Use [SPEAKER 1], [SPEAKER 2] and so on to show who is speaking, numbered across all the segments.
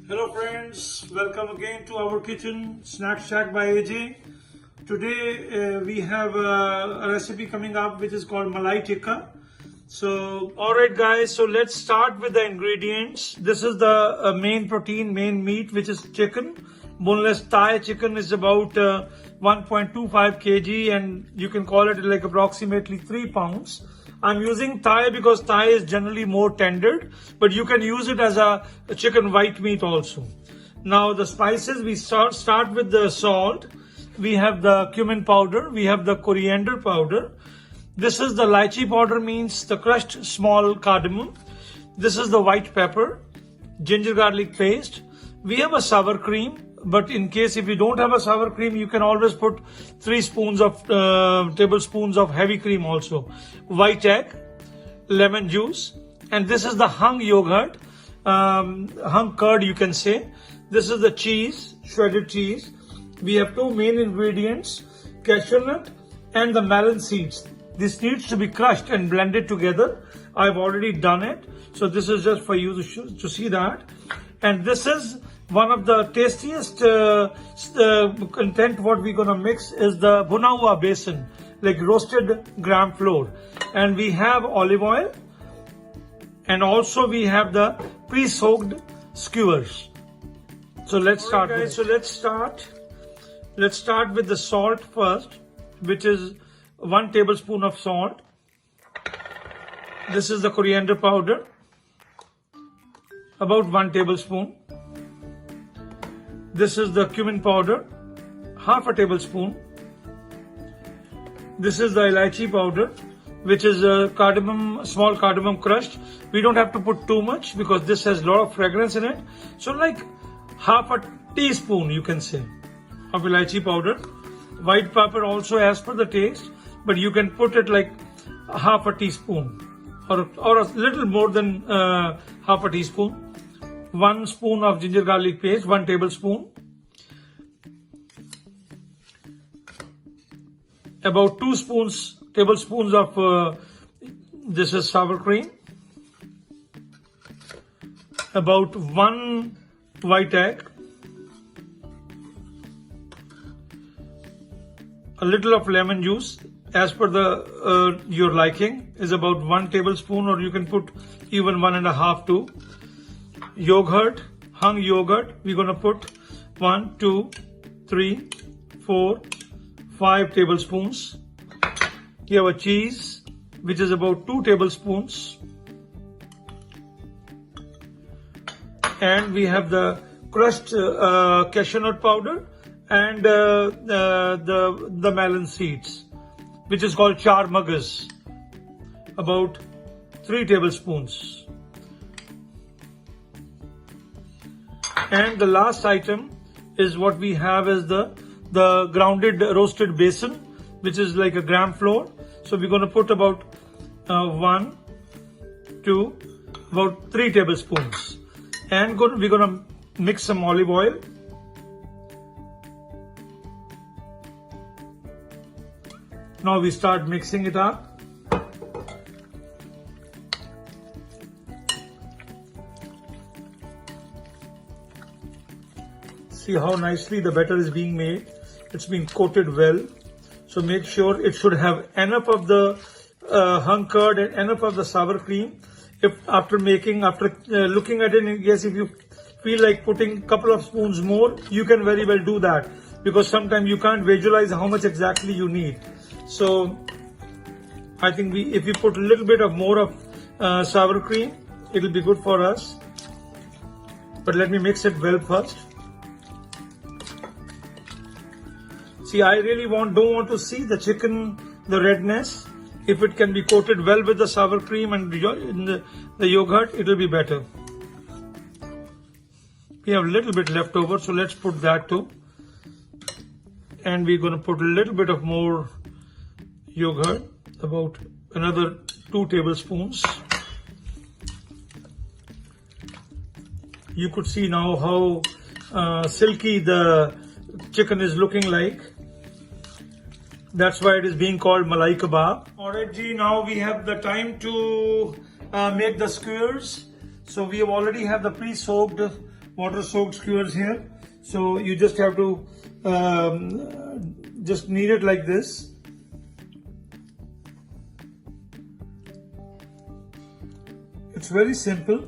[SPEAKER 1] Hello friends, welcome again to our kitchen, Snack Shack by AJ. Today we have a recipe coming up which is called Malai Tikka. So, alright guys, so let's start with the ingredients. This is the main protein, main meat, which is chicken. Boneless Thai chicken is about 1.25 kg and you can call it like approximately 3 pounds. I'm using Thai because Thai is generally more tendered, but you can use it as a chicken white meat also. Now the spices, we start with the salt. We have the cumin powder, we have the coriander powder. This is the lychee powder, means the crushed small cardamom. This is the white pepper, ginger garlic paste. We have a sour cream, but in case if you don't have a sour cream, you can always put 3 tablespoons of heavy cream also. White egg, lemon juice, and this is the hung yogurt, hung curd you can say. This is the cheese, shredded cheese. We have 2 main ingredients, cashew nut and the melon seeds. This needs to be crushed and blended together. I've already done it. So this is just for you to see that. And this is one of the tastiest content what we're gonna mix is the bhuna hua besan, like roasted gram flour. And we have olive oil, and also we have the pre-soaked skewers. So let's start. Guys, so let's start with the salt first, which is 1 tablespoon of salt. This is the coriander powder, about 1 tablespoon. This is the cumin powder, half a tablespoon. This is the elaichi powder, which is a cardamom, small cardamom crushed. We don't have to put too much because this has a lot of fragrance in it. So like half a teaspoon you can say of elaichi powder. White pepper also as per the taste, but you can put it like half a teaspoon or a little more than half a teaspoon. 1 spoon of ginger garlic paste, 1 tablespoon. About 2 tablespoons of this is sour cream. About 1 white egg. A little of lemon juice as per the your liking is about 1 tablespoon, or you can put even 1.5 too. Yogurt, hung yogurt, we're gonna put 1, 2, 3, 4, 5 tablespoons. You have a cheese, which is about 2 tablespoons. And we have the crushed cashew nut powder and the melon seeds, which is called char magas, about 3 tablespoons. And the last item is what we have is the grounded roasted besan, which is like a gram flour. So we're going to put about 1, 2, about 3 tablespoons. And we're going to mix some olive oil. Now we start mixing it up. See how nicely the batter is being made. It's been coated well. So make sure it should have enough of the hung curd and enough of the sour cream. If after looking at it, yes, if you feel like putting a couple of spoons more, you can very well do that, because sometimes you can't visualize how much exactly you need. So I think if we put a little bit of more of sour cream, it will be good for us. But let me mix it well first. See, I really don't want to see the chicken, the redness. If it can be coated well with the sour cream and the yogurt, it will be better. We have a little bit left over, so let's put that too. And we're going to put a little bit of more yogurt, about another 2 tablespoons. You could see now how silky the chicken is looking like. That's why it is being called Malai Kebab. Alright ji, now we have the time to make the skewers. So we have already have the pre-soaked water soaked skewers here. So you just have to just knead it like this. It's very simple.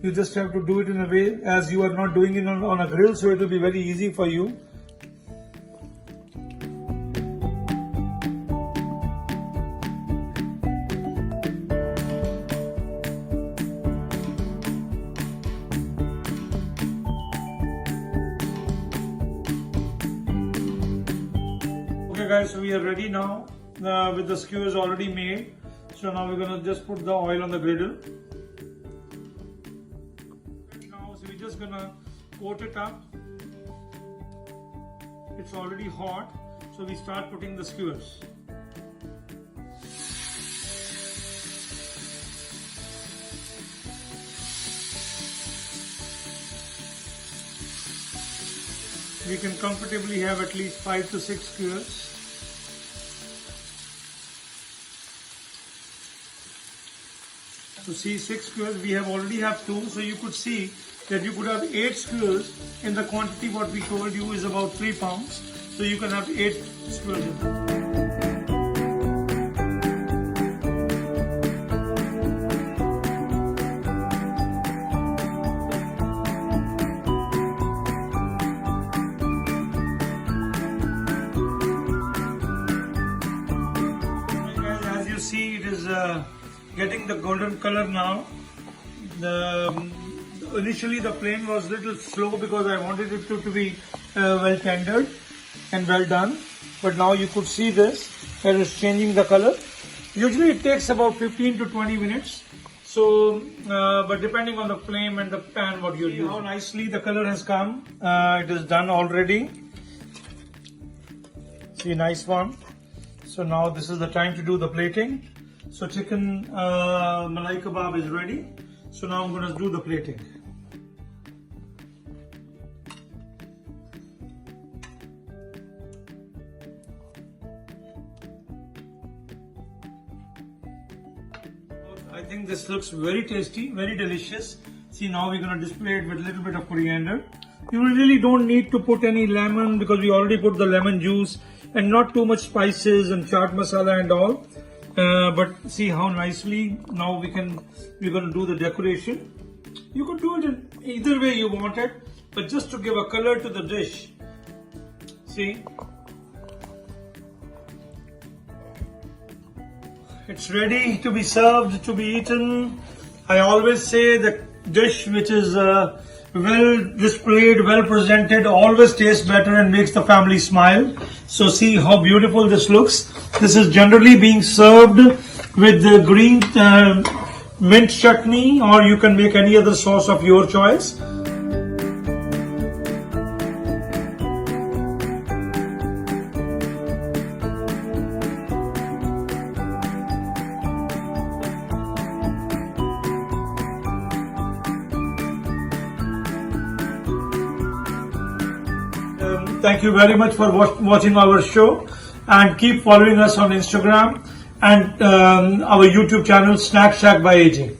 [SPEAKER 1] You just have to do it in a way as you are not doing it on a grill, so it will be very easy for you. Okay guys, so we are ready now with the skewers already made. So now we're gonna just put the oil on the griddle. Now so we're just gonna coat it up. It's already hot, so we start putting the skewers. We can comfortably have at least 5 to 6 skewers. So see, 6 skewers, we already have 2, so you could see that you could have 8 skewers in the quantity what we told you is about 3 pounds. So you can have 8 skewers. As you see, it is getting the golden color now. Initially the flame was a little slow because I wanted it to be well tendered and well done, but now you could see this, that is changing the color. Usually it takes about 15 to 20 minutes. So, but depending on the flame and the pan what you're using. How nicely the color has come. It is done already. See, nice one. So now this is the time to do the plating. So chicken malai kebab is ready. So now I'm going to do the plating. I think this looks very tasty, very delicious. See, now we're going to display it with a little bit of coriander. You really don't need to put any lemon because we already put the lemon juice, and not too much spices and chaat masala and all. But see how nicely now we're going to do the decoration. You could do it in either way you want it, but just to give a color to the dish. See, it's ready to be served, to be eaten. I always say the dish which is well displayed, well presented, always tastes better and makes the family smile. So see how beautiful this looks. This is generally being served with the green mint chutney, or you can make any other sauce of your choice. Thank you very much for watching our show, and keep following us on Instagram and our YouTube channel Snack Shack by AJ.